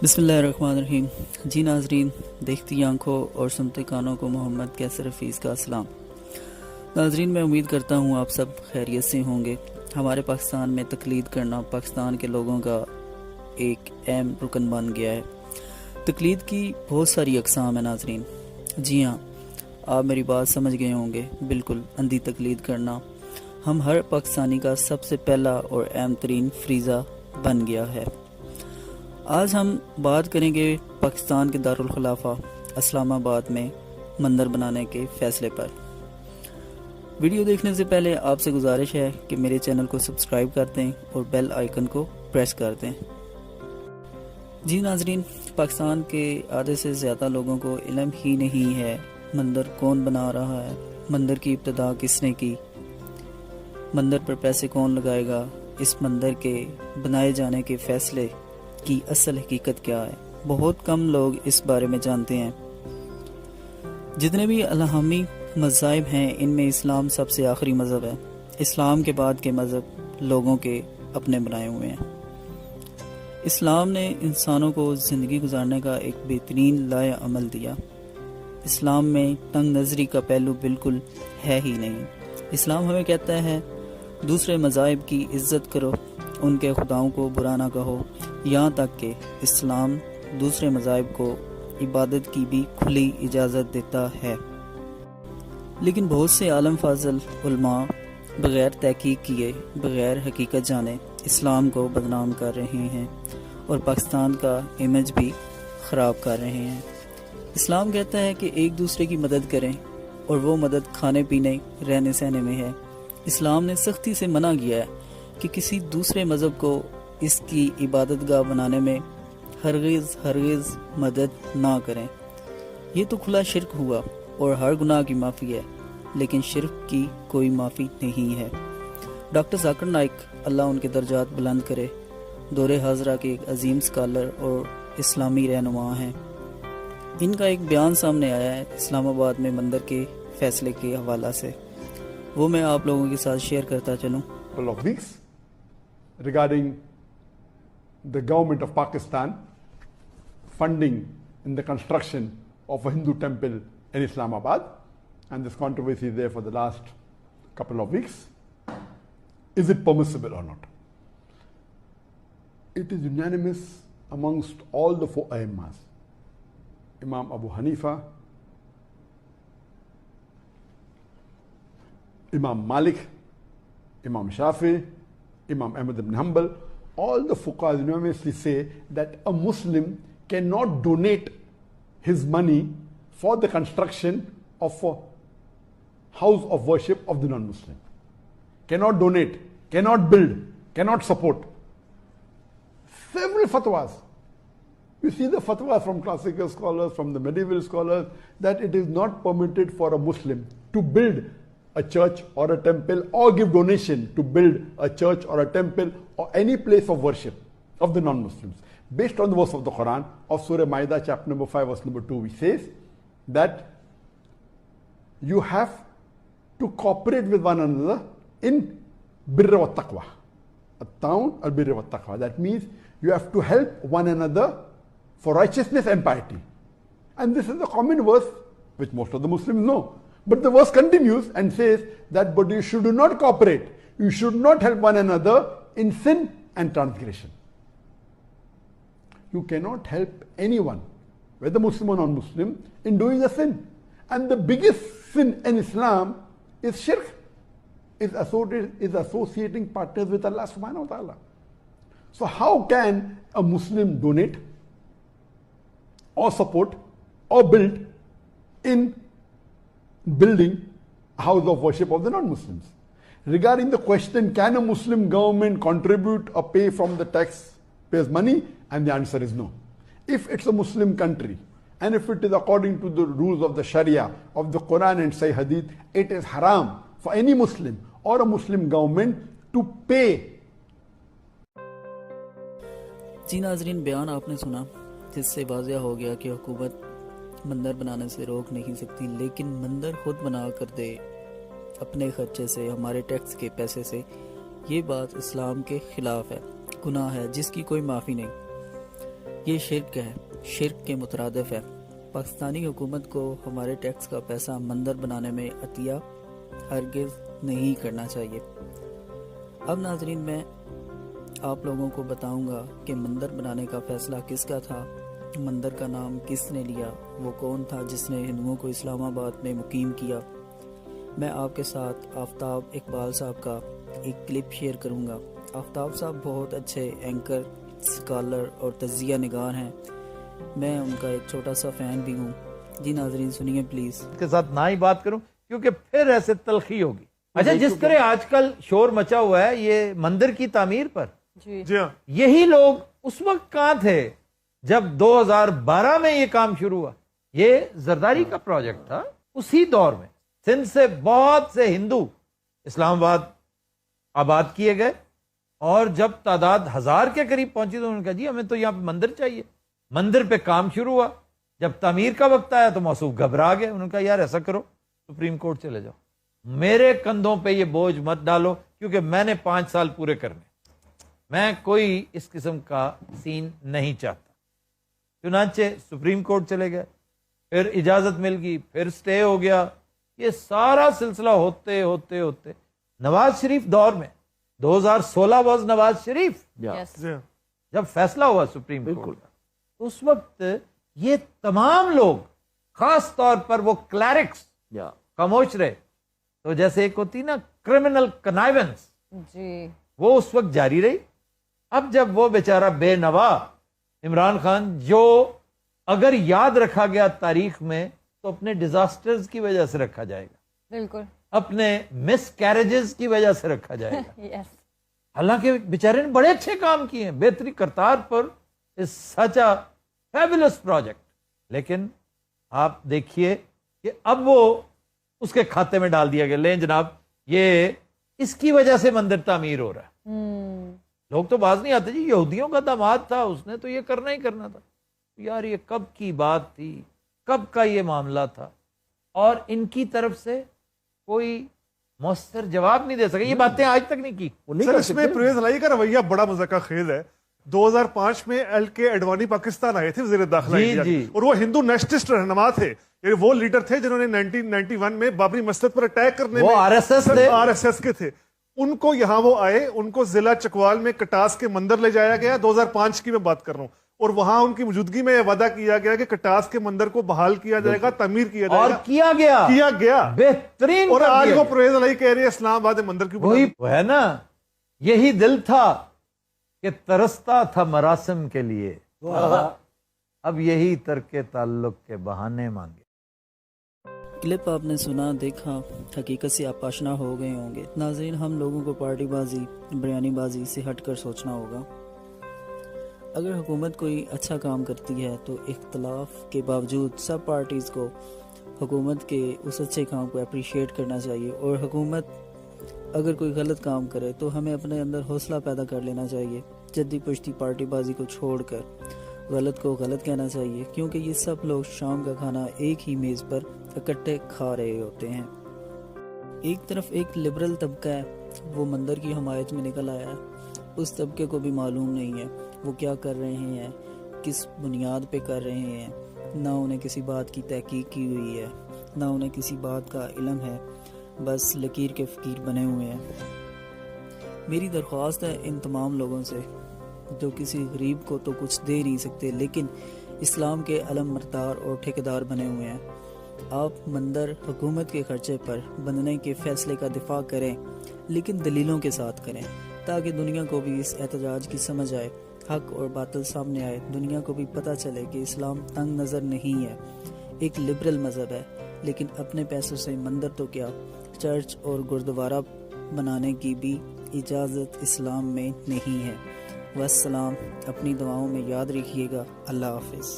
بسم اللہ الرحمن الرحیم۔ جی ناظرین، دیکھتی آنکھوں اور سنتے کانوں کو محمد کیسر حفیظ کا اسلام۔ ناظرین، میں امید کرتا ہوں آپ سب خیریت سے ہوں گے۔ ہمارے پاکستان میں تقلید کرنا پاکستان کے لوگوں کا ایک اہم رکن بن گیا ہے۔ تقلید کی بہت ساری اقسام ہیں ناظرین۔ جی ہاں، آپ میری بات سمجھ گئے ہوں گے، بالکل اندھی تقلید کرنا ہم ہر پاکستانی کا سب سے پہلا اور اہم ترین فریضہ بن گیا ہے۔ آج ہم بات کریں گے پاکستان کے دارالخلافہ اسلام آباد میں مندر بنانے کے فیصلے پر۔ ویڈیو دیکھنے سے پہلے آپ سے گزارش ہے کہ میرے چینل کو سبسکرائب کر دیں اور بیل آئیکن کو پریس کر دیں۔ جی ناظرین، پاکستان کے آدھے سے زیادہ لوگوں کو علم ہی نہیں ہے مندر کون بنا رہا ہے، مندر کی ابتدا کس نے کی، مندر پر پیسے کون لگائے گا، اس مندر کے بنائے جانے کے فیصلے کی اصل حقیقت کیا ہے۔ بہت کم لوگ اس بارے میں جانتے ہیں۔ جتنے بھی الہامی مذاہب ہیں ان میں اسلام سب سے آخری مذہب ہے۔ اسلام کے بعد کے مذہب لوگوں کے اپنے بنائے ہوئے ہیں۔ اسلام نے انسانوں کو زندگی گزارنے کا ایک بہترین لائحہ عمل دیا۔ اسلام میں تنگ نظری کا پہلو بالکل ہے ہی نہیں۔ اسلام ہمیں کہتا ہے دوسرے مذاہب کی عزت کرو، ان کے خداؤں کو برا نہ کہو، یہاں تک کہ اسلام دوسرے مذاہب کو عبادت کی بھی کھلی اجازت دیتا ہے۔ لیکن بہت سے عالم فاضل علماء بغیر تحقیق کیے، بغیر حقیقت جانے اسلام کو بدنام کر رہے ہیں اور پاکستان کا امیج بھی خراب کر رہے ہیں۔ اسلام کہتا ہے کہ ایک دوسرے کی مدد کریں اور وہ مدد کھانے پینے، رہنے سہنے میں ہے۔ اسلام نے سختی سے منع کیا ہے کہ کسی دوسرے مذہب کو اس کی عبادت گاہ بنانے میں ہرگز مدد نہ کریں۔ یہ تو کھلا شرک ہوا اور ہر گناہ کی معافی ہے، لیکن شرک کی کوئی معافی نہیں ہے۔ ڈاکٹر ذاکر نائک، اللہ ان کے درجات بلند کرے، دور حاضرہ کے ایک عظیم اسکالر اور اسلامی رہنما ہیں۔ ان کا ایک بیان سامنے آیا ہے اسلام آباد میں مندر کے فیصلے کے حوالہ سے، وہ میں آپ لوگوں کے ساتھ شیئر کرتا چلوں۔ Regarding the government of Pakistan funding in the construction of a Hindu temple in Islamabad, and this controversy is there for the last couple of weeks. Is it permissible or not? It is unanimous amongst all the four Aimmas, Imam Abu Hanifa, Imam Malik, Imam Shafi, Imam Ahmad ibn Hanbal. All the fuqaha unanimously say that a Muslim cannot donate his money for the construction of a house of worship of the non-Muslim. Cannot donate, cannot build, cannot support. Several fatwas. You see the fatwas from classical scholars, from the medieval scholars, that it is not permitted for a Muslim to build a church or a temple or give donation to build a church or a temple or any place of worship of the non-Muslims. Based on the verse of the Quran of Surah Ma'idah chapter number 5 verse number 2, which says that you have to cooperate with one another in birra wa taqwa. At-ta'awun al-birra wa taqwa. That means you have to help one another for righteousness and piety. And this is a common verse which most of the Muslims know. But the verse continues and says that but you should not cooperate. You should not help one another in sin and transgression. You cannot help anyone, whether Muslim or non-Muslim, in doing a sin. And the biggest sin in Islam is shirk, is associating partners with Allah subhanahu wa ta'ala. So how can a Muslim donate or support or build in building a house of worship of the non-Muslims? Regarding the question, can a Muslim government contribute or pay from the taxpayers' money? And the answer is no. If it's a Muslim country, and if it is according to the rules of the Sharia, of the Quran and Sahih Hadith, it is haram for any Muslim or a Muslim government to pay. جی ناظرین، بیان آپ نے سنا، جس سے واضح ہو گیا کہ حکومت مندر بنانے سے روک نہیں سکتی، لیکن مندر خود بنا کر دے اپنے خرچے سے، ہمارے ٹیکس کے پیسے سے، یہ بات اسلام کے خلاف ہے، گناہ ہے جس کی کوئی معافی نہیں۔ یہ شرک ہے، شرک کے مترادف ہے۔ پاکستانی حکومت کو ہمارے ٹیکس کا پیسہ مندر بنانے میں عطیہ ہرگز نہیں کرنا چاہیے۔ اب ناظرین میں آپ لوگوں کو بتاؤں گا کہ مندر بنانے کا فیصلہ کس کا تھا، مندر کا نام کس نے لیا، وہ کون تھا جس نے ہندوؤں کو اسلام آباد میں مقیم کیا۔ میں آپ کے ساتھ آفتاب اقبال صاحب کا ایک کلپ شیئر کروں گا۔ آفتاب صاحب بہت اچھے اینکر، اسکالر اور تجزیہ نگار ہیں، میں ان کا ایک چھوٹا سا فین بھی ہوں۔ جی ناظرین سنیے پلیز۔ اس کے ساتھ نہ ہی بات کروں کیونکہ پھر ایسے تلخی ہوگی۔ اچھا، جس طرح آج کل شور مچا ہوا ہے یہ مندر کی تعمیر پر، جی ہاں، یہی لوگ اس وقت کہاں تھے جب 2012 میں یہ کام شروع ہوا؟ یہ زرداری کا پروجیکٹ تھا۔ اسی دور میں سندھ سے بہت سے ہندو اسلام آباد آباد کیے گئے، اور جب تعداد 1000 کے قریب پہنچی تو انہوں نے کہا جی ہمیں تو یہاں پہ مندر چاہیے۔ مندر پہ کام شروع ہوا۔ جب تعمیر کا وقت آیا تو موصوف گھبرا گئے، انہوں نے کہا یار ایسا کرو سپریم کورٹ چلے جاؤ، میرے کندھوں پہ یہ بوجھ مت ڈالو کیونکہ میں نے 5 سال پورے کرنے، میں کوئی اس قسم کا سین نہیں چاہتا۔ چنانچہ سپریم کورٹ چلے گئے، پھر اجازت مل گئی، پھر سٹے ہو گیا، یہ سارا سلسلہ ہوتے ہوتے ہوتے نواز شریف دور میں 2016 واز نواز شریف یس جب فیصلہ ہوا سپریم کورٹ کا، اس وقت یہ تمام لوگ، خاص طور پر وہ کلیرکس خاموش رہے۔ تو جیسے ایک ہوتی نا کرمنل کنائیونس، جی وہ اس وقت جاری رہی۔ اب جب وہ بیچارہ بے نوا عمران خان، جو اگر یاد رکھا گیا تاریخ میں تو اپنے ڈیزاسٹرز کی وجہ سے رکھا جائے گا، بالکل اپنے مس کیریجز کی وجہ سے رکھا جائے گا، یس حالانکہ بیچارے نے بڑے اچھے کام کیے ہیں، بہتری کرتارپور از سچ اے فیبولس پروجیکٹ، لیکن آپ دیکھیے کہ اب وہ اس کے کھاتے میں ڈال دیا گیا، لیں جناب یہ اس کی وجہ سے مندر تعمیر ہو رہا ہے۔ لوگ تو باز نہیں آتے جی یہودیوں کا داماد تھا، اس نے تو یہ کرنا ہی کرنا تھا۔ یار یہ کب کی بات تھی، کب کا یہ معاملہ تھا، اور ان کی طرف سے کوئی مؤثر جواب نہیں دے سکے، یہ باتیں آج تک نہیں کی۔ سر اس میں پرویز الہی کا رویہ بڑا مذاکرہ خیز ہے۔ 2005 میں ایل کے اڈوانی پاکستان آئے تھے وزیر داخلہ انڈیا، اور وہ ہندو نیشنلسٹ رہنما تھے، یعنی وہ لیڈر تھے جنہوں نے 1991 میں بابری مسجد پر اٹیک کرنے میں آر ایس ایس کے تھے۔ ان کو یہاں وہ آئے، ان کو ضلع چکوال میں کٹاس کے مندر لے جایا گیا، 2005 کی میں بات کر رہا ہوں، اور وہاں ان کی موجودگی میں یہ وعدہ کیا گیا کہ کٹاس کے مندر کو بحال کیا جائے گا، تعمیر کیا جائے گا، اور کیا گیا بہترین۔ اور آج وہ پرویز الہی کہہ رہے ہیں اسلام آباد مندر کی وہی ہے نا، یہی دل تھا کہ ترستا تھا مراسم کے لیے، اب یہی ترک تعلق کے بہانے مانگے۔ کلپ آپ نے سنا، دیکھا، حقیقت سے آپ آشنا ہو گئے ہوں گے۔ ناظرین ہم لوگوں کو پارٹی بازی، بریانی بازی سے ہٹ کر سوچنا ہوگا۔ اگر حکومت کوئی اچھا کام کرتی ہے تو اختلاف کے باوجود سب پارٹیز کو حکومت کے اس اچھے کام کو اپریشیٹ کرنا چاہیے، اور حکومت اگر کوئی غلط کام کرے تو ہمیں اپنے اندر حوصلہ پیدا کر لینا چاہیے، جدی پشتی پارٹی بازی کو چھوڑ کر غلط کو غلط کہنا چاہیے، کیونکہ یہ سب لوگ شام کا کھانا ایک ہی میز پر اکٹھے کھا رہے ہوتے ہیں۔ ایک طرف ایک لبرل طبقہ ہے، وہ مندر کی حمایت میں نکل آیا ہے، اس طبقے کو بھی معلوم نہیں ہے وہ کیا کر رہے ہیں، کس بنیاد پہ کر رہے ہیں، نہ انہیں کسی بات کی تحقیق کی ہوئی ہے، نہ انہیں کسی بات کا علم ہے، بس لکیر کے فقیر بنے ہوئے ہیں۔ میری درخواست ہے ان تمام لوگوں سے جو کسی غریب کو تو کچھ دے نہیں سکتے لیکن اسلام کے علم بردار اور ٹھیکیدار بنے ہوئے ہیں، آپ مندر حکومت کے خرچے پر بننے کے فیصلے کا دفاع کریں، لیکن دلیلوں کے ساتھ کریں، تاکہ دنیا کو بھی اس احتجاج کی سمجھ آئے، حق اور باطل سامنے آئے، دنیا کو بھی پتہ چلے کہ اسلام تنگ نظر نہیں ہے، ایک لبرل مذہب ہے، لیکن اپنے پیسوں سے مندر تو کیا چرچ اور گردوارہ بنانے کی بھی اجازت اسلام میں نہیں ہے۔ والسلام، اپنی دعاؤں میں یاد رکھیے گا۔ اللہ حافظ۔